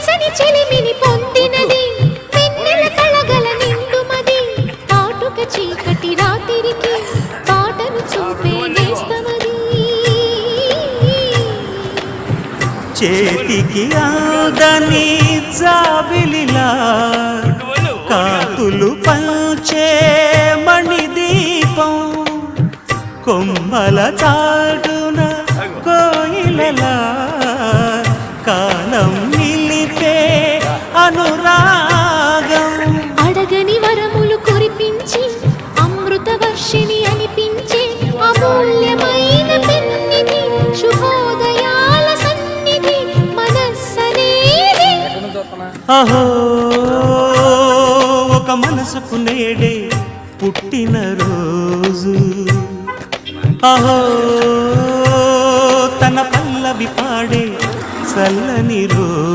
వెచ్చని చెలిమిని పొందినది వెన్నెల కళగల నిండుమది కాటుక చీకటి రాత్రికి పాటను చూపే నేస్తమది చేతికి ఆదని జాబిలిలా కాతులు పంచే మణిదీపం కొమ్మల చాటున కోయిలలా కాలం నిలిపే అనురాగం అడగని వరములు కురిపించి అమృత వర్షిని అనిపించే అమూల్యమైన పెన్నిధి శుభోదయాల సన్నిధి మనస్సనేది అహో ఒక మనసుకు నేడే పుట్టిన రోజు అహో తన పల్లవి పాడే చల్లని రోజు